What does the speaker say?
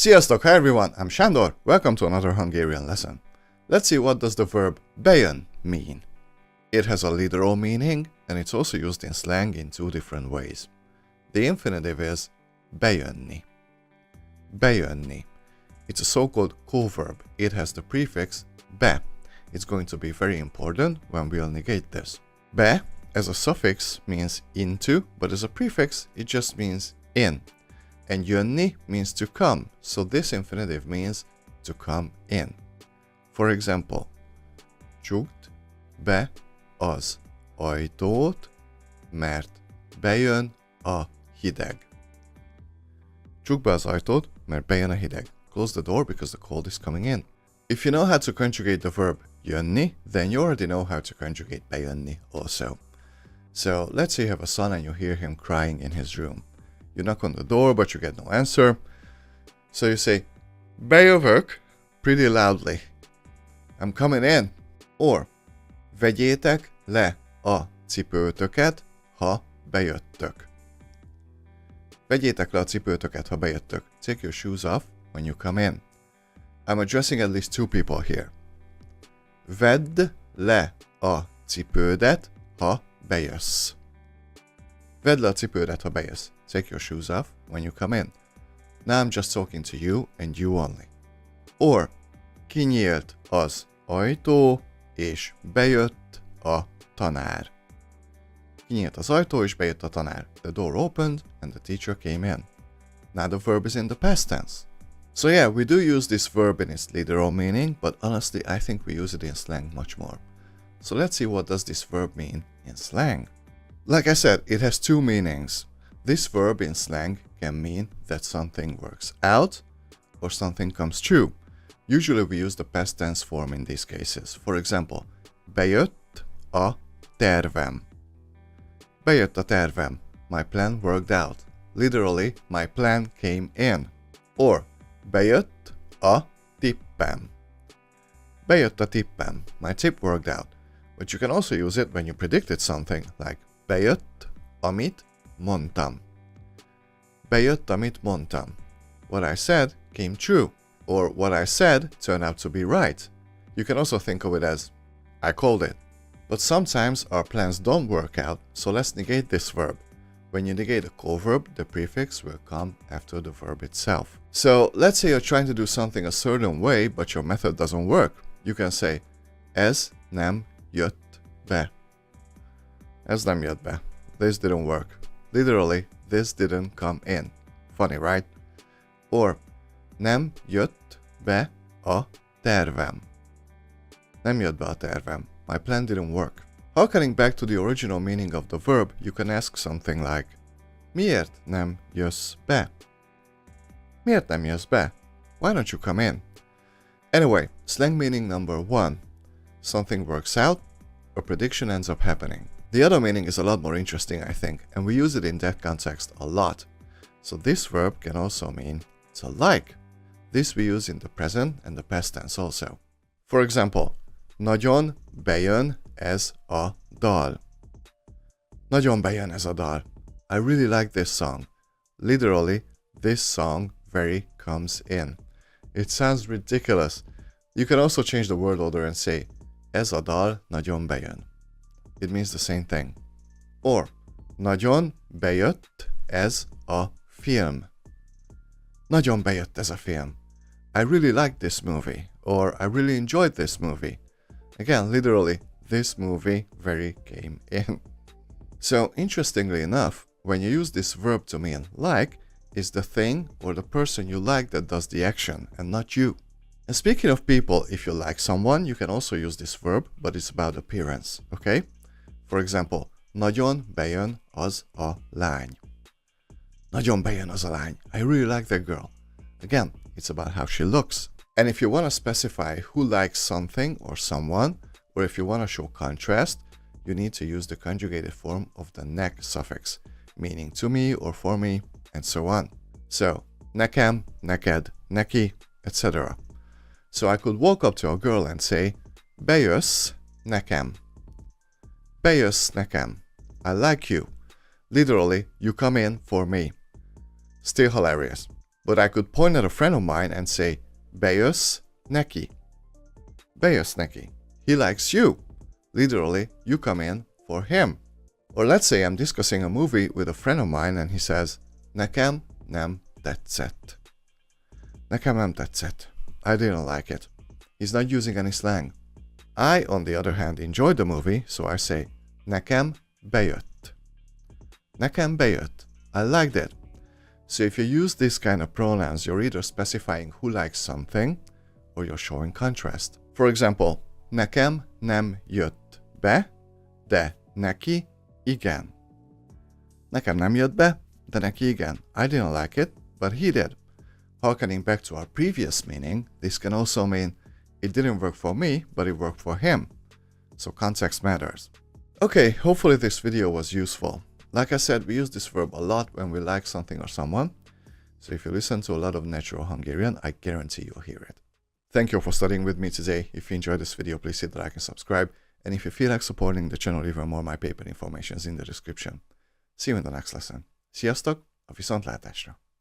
Sziasztok! Hi everyone, I'm Sándor. Welcome to another Hungarian lesson. Let's see what does the verb BEJÖN mean. It has a literal meaning and it's also used in slang in two different ways. The infinitive is bejönni. Bejönni. It's a so-called coverb. It has the prefix be. It's going to be very important when we'll negate this. Be as a suffix means into, but as a prefix it just means in. And jönni means to come, so this infinitive means to come in. For example, csukd be az ajtót, mert bejön a hideg. Csukd be az ajtót, mert bejön a hideg. Close the door because the cold is coming in. If you know how to conjugate the verb jönni, then you already know how to conjugate bejönni also. So let's say you have a son and you hear him crying in his room. You knock on the door, but you get no answer. So you say, bejövök, pretty loudly. I'm coming in. Or, vegyétek le a cipőtöket, ha bejöttök. Vegyétek le a cipőtöket, ha bejöttök. Take your shoes off when you come in. I'm addressing at least two people here. Vedd le a cipődet, ha bejössz. Vedd le a cipődet, ha bejössz. Take your shoes off when you come in. Now I'm just talking to you and you only. Or, kinyílt az ajtó, és bejött a tanár. Kinyílt az ajtó, és bejött a tanár. The door opened and the teacher came in. Now the verb is in the past tense. So yeah, we do use this verb in its literal meaning, but honestly I think we use it in slang much more. So let's see what does this verb mean in slang. Like I said, it has two meanings. This verb in slang can mean that something works out or something comes true. Usually we use the past tense form in these cases. For example, bejött a tervem. Bejött a tervem. My plan worked out. Literally, my plan came in. Or, bejött a tippem. Bejött a tippem. My tip worked out. But you can also use it when you predicted something, like bejött, amit mondtam. Bejött, amit mondtam. What I said came true. Or what I said turned out to be right. You can also think of it as, I called it. But sometimes our plans don't work out, so let's negate this verb. When you negate a coverb, the prefix will come after the verb itself. So let's say you're trying to do something a certain way, but your method doesn't work. You can say, ez nem jött be. Ez nem jött be. This didn't work. Literally, this didn't come in. Funny, right? Or, nem jött be a tervem. Nem jött be a tervem. My plan didn't work. Harkening back to the original meaning of the verb, you can ask something like, miért nem jössz be? Miért nem jössz be? Why don't you come in? Anyway, slang meaning number one. Something works out, a prediction ends up happening. The other meaning is a lot more interesting, I think, and we use it in that context a lot. So this verb can also mean to like. This we use in the present and the past tense also. For example, nagyon bejön ez a dal. Nagyon bejön ez a dal. I really like this song. Literally, this song very comes in. It sounds ridiculous. You can also change the word order and say, ez a dal nagyon bejön. It means the same thing. Or, nagyon bejött ez a film. Nagyon bejött ez a film. I really liked this movie. Or, I really enjoyed this movie. Again, literally, this movie very came in. So, interestingly enough, when you use this verb to mean like, it's the thing or the person you like that does the action, and not you. And speaking of people, if you like someone, you can also use this verb, but it's about appearance, okay? For example, nagyon bejön az a lány. Nagyon bejön az a lány. I really like that girl. Again, it's about how she looks. And if you want to specify who likes something or someone, or if you want to show contrast, you need to use the conjugated form of the nek suffix, meaning to me or for me, and so on. So, nekem, neked, neki, etc. So I could walk up to a girl and say, bejössz nekem. Bejössz nekem. I like you. Literally, you come in for me. Still hilarious. But I could point at a friend of mine and say, bejössz neki. Bejössz neki. He likes you. Literally, you come in for him. Or let's say I'm discussing a movie with a friend of mine and he says, nekem nem tetszett. Nekem nem tetszett. I didn't like it. He's not using any slang. I, on the other hand, enjoyed the movie, so I say, nekem bejött. Nekem bejött. I liked it. So if you use this kind of pronouns, you're either specifying who likes something, or you're showing contrast. For example, nekem nem jött be, de neki igen. Nekem nem jött be, de neki igen. I didn't like it, but he did. Harkening back to our previous meaning, this can also mean it didn't work for me, but it worked for him. So context matters. Okay, hopefully this video was useful. Like I said, we use this verb a lot when we like something or someone. So if you listen to a lot of natural Hungarian, I guarantee you'll hear it. Thank you for studying with me today. If you enjoyed this video, please hit the like and subscribe. And if you feel like supporting the channel even more, my paper information is in the description. See you in the next lesson. Sziasztok, a viszontlátásra!